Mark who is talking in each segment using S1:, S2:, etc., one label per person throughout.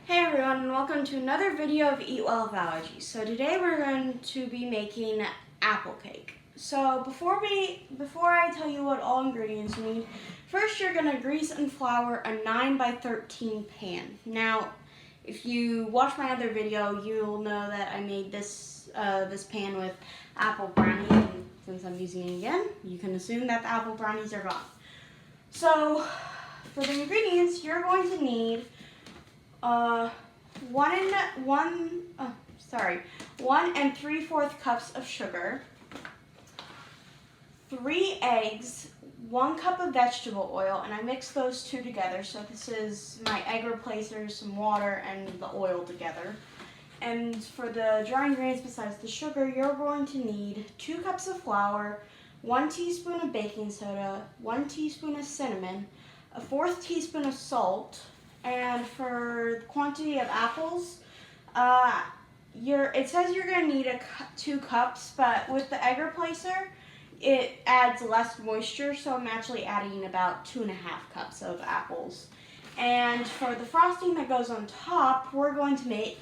S1: Hey everyone, and welcome to another video of Eat Well with Allergies. So today we're going to be making apple cake. So before I tell you what all ingredients you need, first you're going to grease and flour a 9x13 pan. Now, if you watch my other video, you'll know that I made this pan with apple brownies, and since I'm using it again, you can assume that the apple brownies are gone. So for the ingredients, you're going to need 1 3/4 cups of sugar, 3 eggs, 1 cup of vegetable oil, and I mix those two together. So this is my egg replacer, some water, and the oil together. And for the dry ingredients besides the sugar, you're going to need 2 cups of flour, 1 teaspoon of baking soda, 1 teaspoon of cinnamon, a 1/4 teaspoon of salt. And for the quantity of apples, it says you're going to need 2 cups, but with the egg replacer, it adds less moisture, so I'm actually adding about 2.5 cups of apples. And for the frosting that goes on top, we're going to be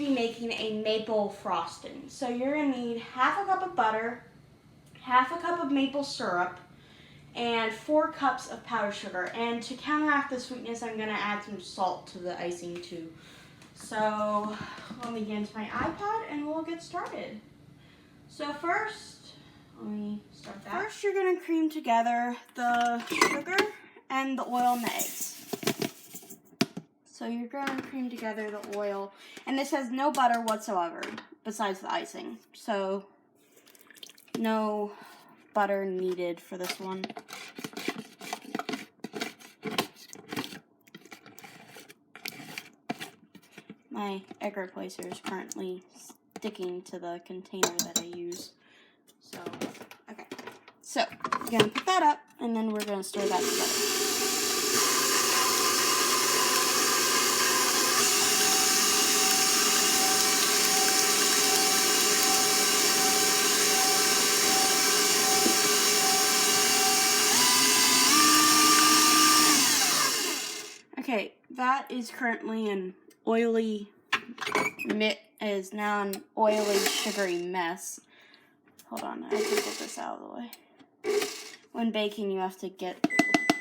S1: making a maple frosting. So you're going to need 1/2 cup of butter, 1/2 cup of maple syrup, and 4 cups of powdered sugar. And to counteract the sweetness, I'm going to add some salt to the icing too. So let me get into my iPad and we'll get started. So first, let me start that. First, you're going to cream together the sugar and the oil and the eggs. So you're going to cream together the oil, and this has no butter whatsoever besides the icing. So no butter needed for this one. My egg replacer is currently sticking to the container that I use. So, okay. So, we're going to put that up, and then we're going to stir that together. Okay, that is currently an oily sugary mess. Hold on, I have to get this out of the way. When baking, you have to get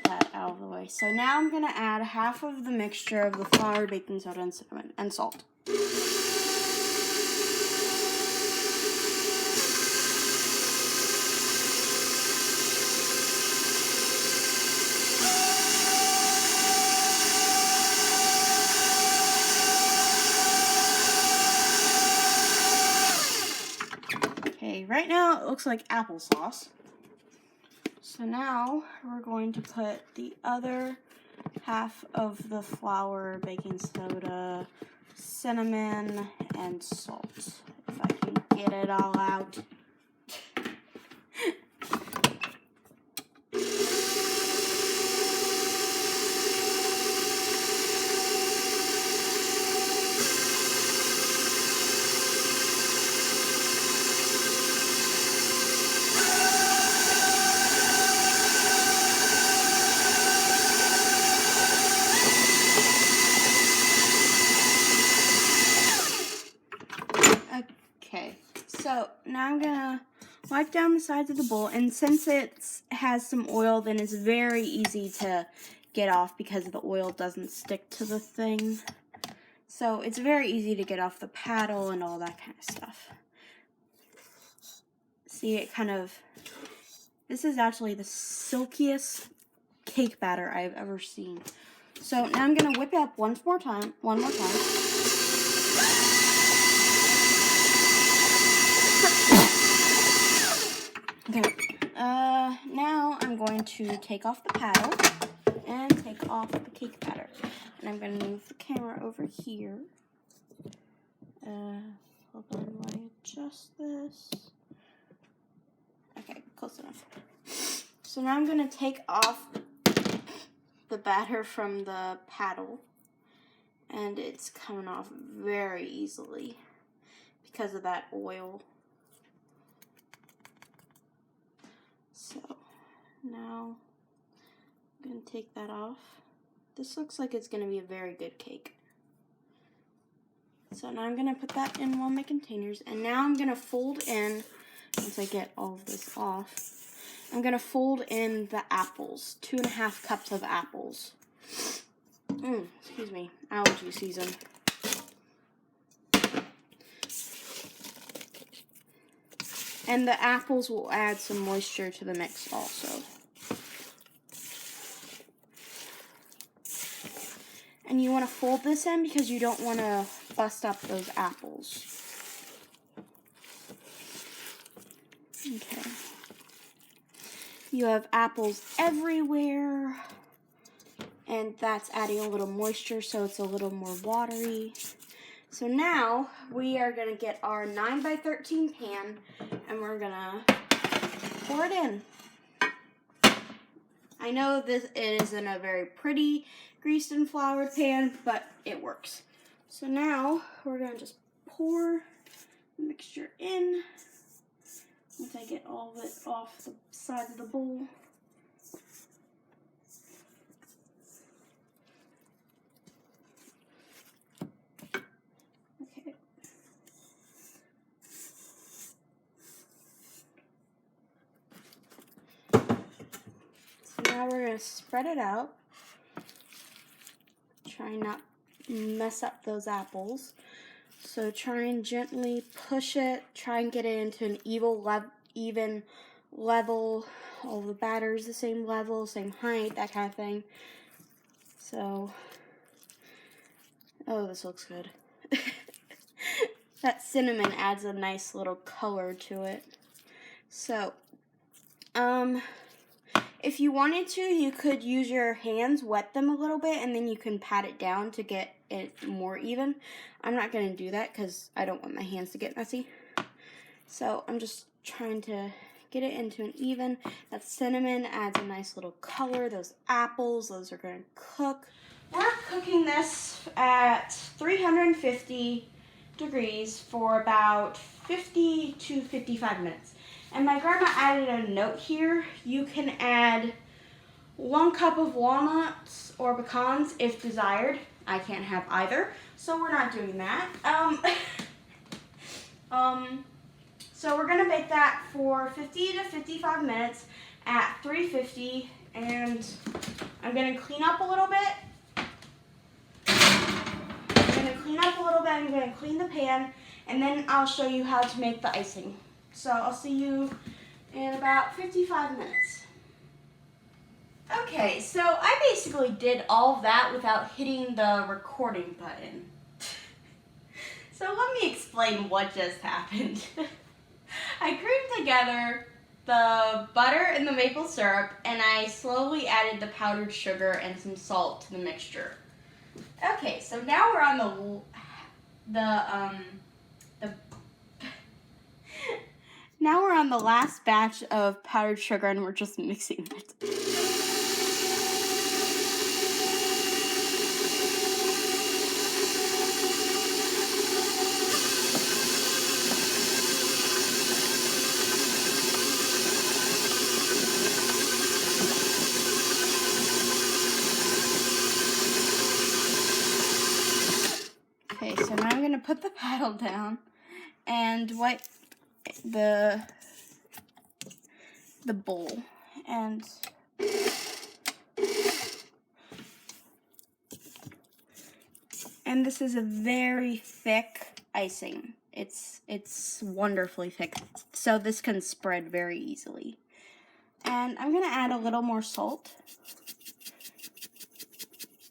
S1: that out of the way. So now I'm gonna add 1/2 of the mixture of the flour, baking soda, and cinnamon, and salt. Right now it looks like applesauce. So now we're going to put the other 1/2 of the flour, baking soda, cinnamon, and salt. If I can get it all out. Okay, so now I'm gonna wipe down the sides of the bowl, and since it has some oil, then it's very easy to get off because the oil doesn't stick to the thing. So it's very easy to get off the paddle and all that kind of stuff. See, this is actually the silkiest cake batter I've ever seen. So now I'm gonna whip it up one more time. Okay, now I'm going to take off the paddle and take off the cake batter. And I'm going to move the camera over here. Hold on while I adjust this. Okay, close enough. So now I'm going to take off the batter from the paddle. And it's coming off very easily because of that oil. So now I'm going to take that off. This looks like it's going to be a very good cake. So now I'm going to put that in one of my containers. And now I'm going to fold in, once I get all of this off, I'm going to fold in the apples. 2.5 cups of apples. Excuse me, allergy season. And the apples will add some moisture to the mix also. And you want to fold this in because you don't want to bust up those apples. Okay. You have apples everywhere. And that's adding a little moisture so it's a little more watery. So now we are going to get our 9x13 pan and we're going to pour it in. I know it isn't a very pretty greased and floured pan, but it works. So now we're going to just pour the mixture in. Once I get all of it off the sides of the bowl. Okay. So now we're going to spread it out. Try not mess up those apples. So try and gently push it. Try and get it into an even level. All the batter's the same level, same height, that kind of thing. So, oh, this looks good. That cinnamon adds a nice little color to it. So, if you wanted to, you could use your hands, wet them a little bit, and then you can pat it down to get it more even. I'm not going to do that because I don't want my hands to get messy. So I'm just trying to get it into an even. That cinnamon adds a nice little color. Those apples, those are going to cook. We're cooking this at 350 degrees for about 50 to 55 minutes. And my grandma added a note here. You can add 1 cup of walnuts or pecans if desired. I can't have either, so we're not doing that. So we're gonna bake that for 50 to 55 minutes at 350, and I'm gonna clean up a little bit. I'm gonna clean the pan, and then I'll show you how to make the icing. So I'll see you in about 55 minutes. Okay, so I basically did all of that without hitting the recording button. So let me explain what just happened. I creamed together the butter and the maple syrup, and I slowly added the powdered sugar and some salt to the mixture. Okay, so now we're on now we're on the last batch of powdered sugar, and we're just mixing it. Okay, so now I'm going to put the paddle down and wipe the bowl. And this is a very thick icing. It's wonderfully thick, so this can spread very easily. And I'm going to add a little more salt.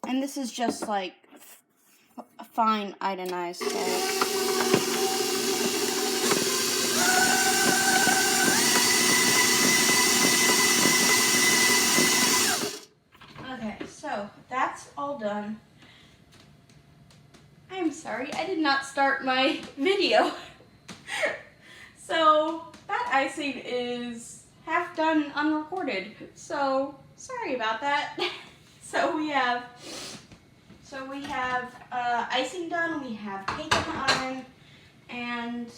S1: And this is just like fine iodized salt. Okay, so that's all done. I'm sorry, I did not start my video. So that icing is half done unrecorded. So sorry about that. So we have icing done, we have cake in the oven, and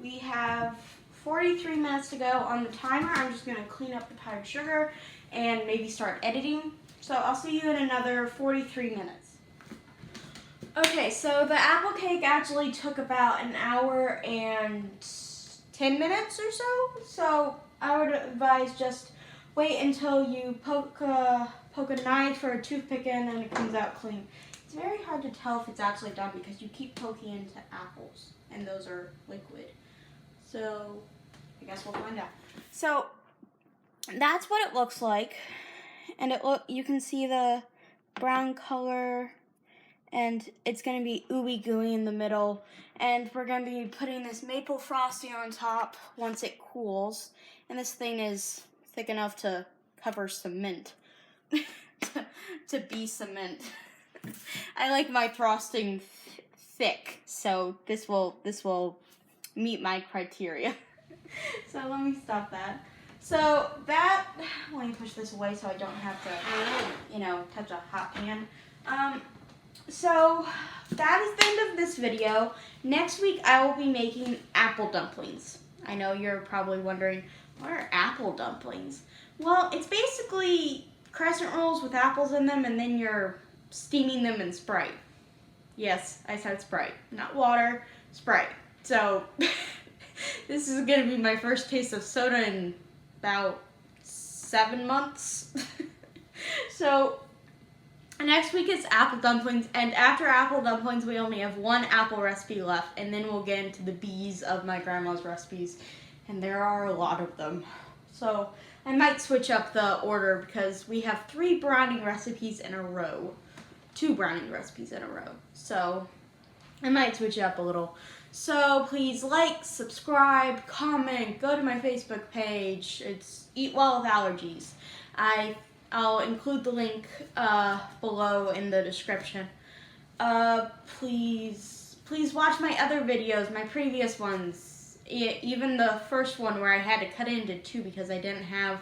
S1: we have 43 minutes to go on the timer. I'm just going to clean up the powdered sugar and maybe start editing. So I'll see you in another 43 minutes. Okay, so the apple cake actually took about an hour and 10 minutes or so. So I would advise just wait until you poke a knife or a toothpick in and it comes out clean. It's very hard to tell if it's actually done because you keep poking into apples and those are liquid. So I guess we'll find out. So that's what it looks like. And you can see the brown color, and it's going to be ooey gooey in the middle. And we're going to be putting this maple frosting on top once it cools. And this thing is thick enough to cover cement. to be cement. I like my frosting thick, so this will meet my criteria. So let me stop that. So that, let me push this away so I don't have to, touch a hot pan. So that is the end of this video. Next week I will be making apple dumplings. I know you're probably wondering, what are apple dumplings? Well, it's basically crescent rolls with apples in them and then you're steaming them in Sprite. Yes, I said Sprite, not water, Sprite. So this is going to be my first taste of soda in about 7 months. So next week is apple dumplings, and after apple dumplings we only have one apple recipe left, and then we'll get into the B's of my grandma's recipes, and there are a lot of them. So I might switch up the order because we have 3 browning recipes in a row. 2 browning recipes in a row. So I might switch it up a little. So please like, subscribe, comment, go to my Facebook page. It's Eat Well with Allergies. I'll include the link below in the description. Please watch my other videos, my previous ones. Even the first one where I had to cut it into 2 because I didn't have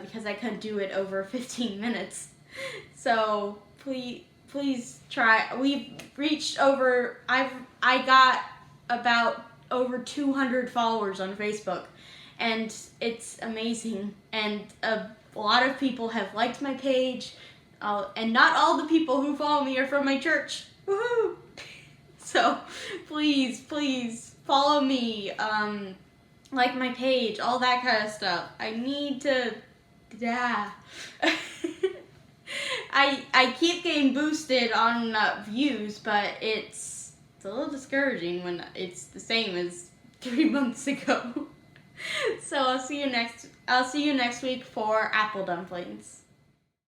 S1: because I couldn't do it over 15 minutes. So please try. We've reached over. I got about over 200 followers on Facebook, and it's amazing. And a lot of people have liked my page, and not all the people who follow me are from my church. Woohoo! So please follow me. Like my page, all that kind of stuff. I need to. Yeah. I keep getting boosted on views, but it's a little discouraging when it's the same as 3 months ago. So I'll see you next week for apple dumplings.